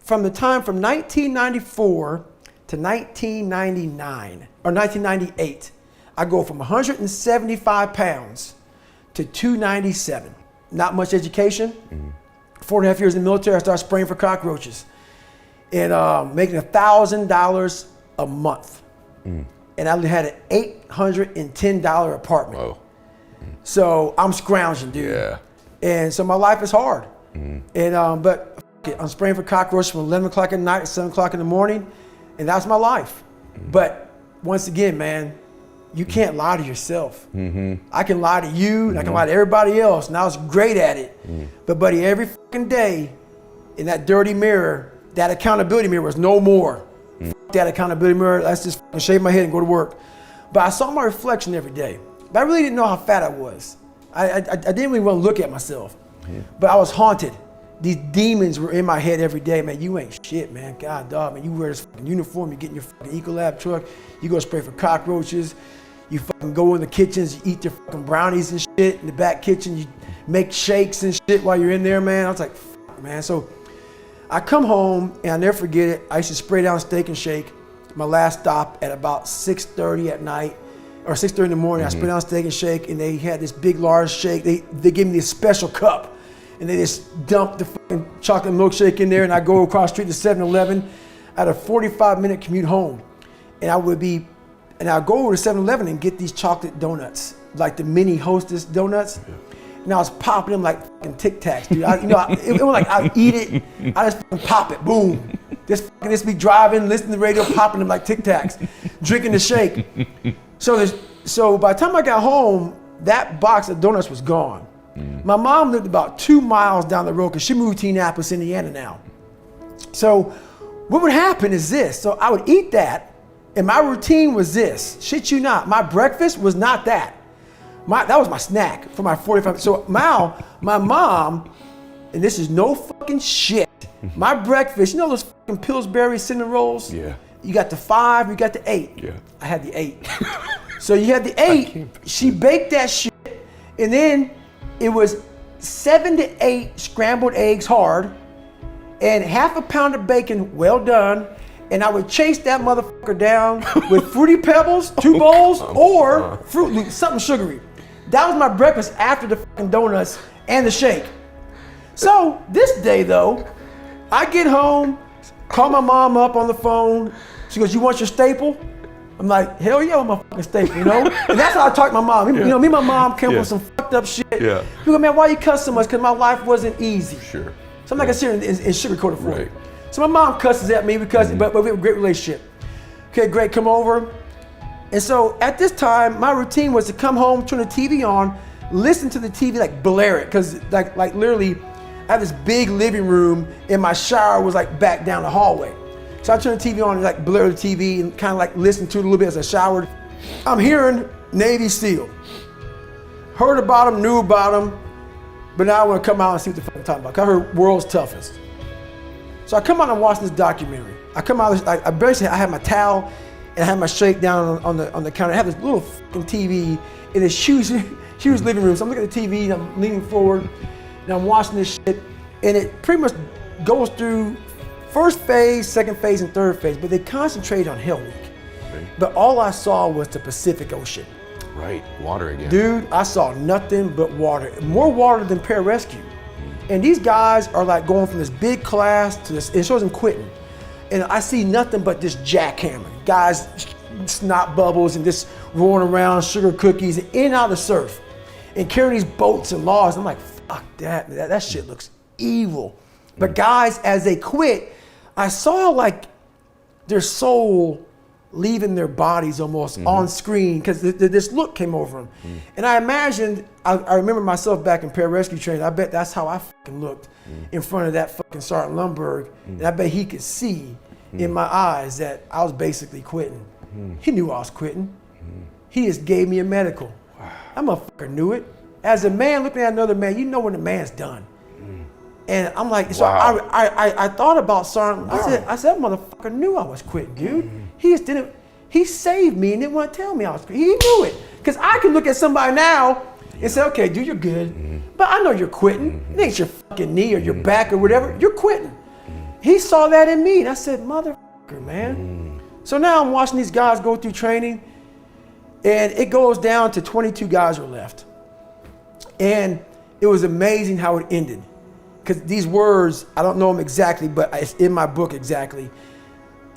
from the time from 1994 to 1999 or 1998, I go from 175 pounds to 297. Not much education. 4.5 years in the military, I started spraying for cockroaches and making $1,000 a month. And I had an $810 apartment. Whoa. So I'm scrounging, dude. Yeah. And so my life is hard. And but I'm spraying for cockroaches from 11 o'clock at night to 7 o'clock in the morning, and that's my life. But once again, man, you can't lie to yourself. I can lie to you, and I can lie to everybody else, and I was great at it. But buddy, every fucking day in that dirty mirror, that accountability mirror was no more. That accountability mirror, let's just fucking shave my head and go to work. But I saw my reflection every day. But I really didn't know how fat I was. I didn't really want to look at myself. But I was haunted. These demons were in my head every day. Man, you ain't shit, man. God, dog, man. You wear this fucking uniform, you get in your fucking Ecolab truck, you go spray for cockroaches, you fucking go in the kitchens, you eat your fucking brownies and shit in the back kitchen, you make shakes and shit while you're in there, man. I was like, fuck, man. So I come home, and I never forget it. I used to spray down Steak and Shake. My last stop at about 6:30 at night, or 6:30 in the morning. I spray down Steak and Shake, and they had this big, large shake. They gave me this special cup, and they just dumped the fucking chocolate milkshake in there, and I go across the street to 7-Eleven. I had a 45-minute commute home, and I'd go over to 7-Eleven and get these chocolate donuts, like the mini Hostess donuts. And I was popping them like fucking Tic Tacs, dude. It was like I'd eat it, I just fucking pop it, boom. Just be driving, listening to the radio, popping them like Tic Tacs, drinking the shake. So by the time I got home, that box of donuts was gone. My mom lived about 2 miles down the road because she moved to Indianapolis, Indiana now. So what would happen is this. So I would eat that, and my routine was this. Shit you not, my breakfast was not that. That was my snack for my 45. So now, my mom, and this is no fucking shit, my breakfast, you know those fucking Pillsbury cinnamon rolls? Yeah. You got the 5, you got the 8. Yeah. I had the 8. So you had the 8, she baked that shit, and then it was 7 to 8 scrambled eggs hard, and half a pound of bacon well done, and I would chase that motherfucker down with Fruity Pebbles, 2 bowls, or Fruit Loops, something sugary. That was my breakfast after the fucking donuts and the shake. So this day though, I get home, call my mom up on the phone. She goes, "You want your staple?" I'm like, "Hell yeah, I want my fucking staple," you know? And that's how I talk to my mom. You know, me and my mom came from some fucked up shit. Yeah. People go, "Man, why you cuss so much?" Because my life wasn't easy. Sure. So I'm not gonna sit here and sugarcoat it for Right. you. So my mom cusses at me because, but we have a great relationship. Okay, great, come over. And so at this time, my routine was to come home, turn the TV on, listen to the TV, like blare it, because like literally, I had this big living room, and my shower was like back down the hallway. So I turned the TV on and like blare the TV and kind of like listen to it a little bit as I showered. I'm hearing Navy SEAL. Heard about them, knew about them, but now I want to come out and see what the fuck I'm talking about. 'Cause I heard World's Toughest. So I come out and watch this documentary. I come out, I had my towel, and I had my shake down on the counter. I have this little fucking TV in this huge living room. So I'm looking at the TV, and I'm leaning forward, and I'm watching this shit, and it pretty much goes through first phase, second phase, and third phase, but they concentrate on Hell Week. Right. But all I saw was the Pacific Ocean. Right, water again. Dude, I saw nothing but water. More water than pararescue. And these guys are like going from this big class to this, it shows them quitting. And I see nothing but this jackhammer. Guys, snot bubbles and just rolling around, sugar cookies, and in and out of the surf. And carrying these boats and logs. I'm like, fuck that, man. That shit looks evil. But guys, as they quit, I saw like their soul leaving their bodies almost on screen, because this look came over them. And I imagined, I remember myself back in pararescue training, I bet that's how I fucking looked in front of that fucking Sergeant Lundberg. And I bet he could see in my eyes that I was basically quitting. He knew I was quitting. He just gave me a medical. That motherfucker knew it. As a man looking at another man, you know when the man's done. And I'm like, so I thought about Sergeant. I said, that motherfucker knew I was quitting, dude. He just didn't. He saved me and didn't want to tell me I was quitting. He knew it, because I can look at somebody now and say, okay, dude, you're good, but I know you're quitting. It ain't your fucking knee or your back or whatever. You're quitting. He saw that in me. And I said, motherfucker, man. So now I'm watching these guys go through training, and it goes down to 22 guys are left. And it was amazing how it ended. Because these words, I don't know them exactly, but it's in my book exactly.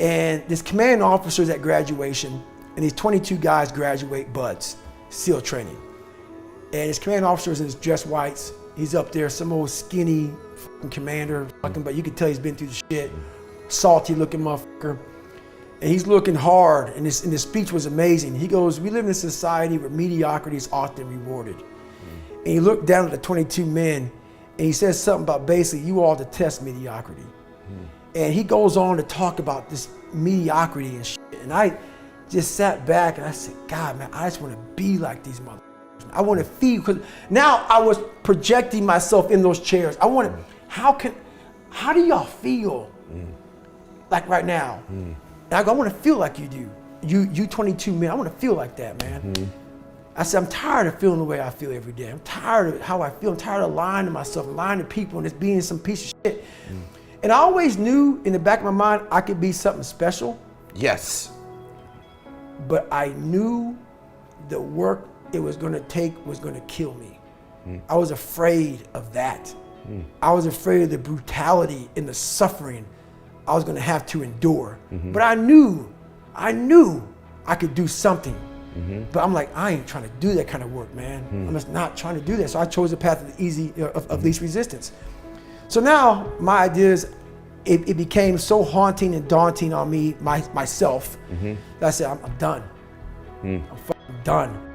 And this commanding officer's at graduation, and these 22 guys graduate buds, SEAL training. And his commanding officer's in his dress whites. He's up there, some old skinny commander, but you can tell he's been through the shit. Salty looking motherfucker. And he's looking hard, and his speech was amazing. He goes, we live in a society where mediocrity is often rewarded. And he looked down at the 22 men, and he says something about basically, you all detest mediocrity. And he goes on to talk about this mediocrity and shit. And I just sat back and I said, God, man, I just want to be like these motherfuckers. I want to feel, because now I was projecting myself in those chairs. I want to, how do y'all feel like right now? And I go, I want to feel like you do. You 22 men, I want to feel like that, man. I said, I'm tired of feeling the way I feel every day. I'm tired of how I feel. I'm tired of lying to myself, lying to people, and just being some piece of shit. And I always knew in the back of my mind, I could be something special. Yes. But I knew the work it was going to take was going to kill me. I was afraid of that. I was afraid of the brutality and the suffering I was going to have to endure. But I knew I could do something. But I'm like, I ain't trying to do that kind of work, man. I'm just not trying to do that. So I chose the path of the easy, of least resistance. So now my ideas, it became so haunting and daunting on me, myself, that I said, I'm done. I'm fucking done.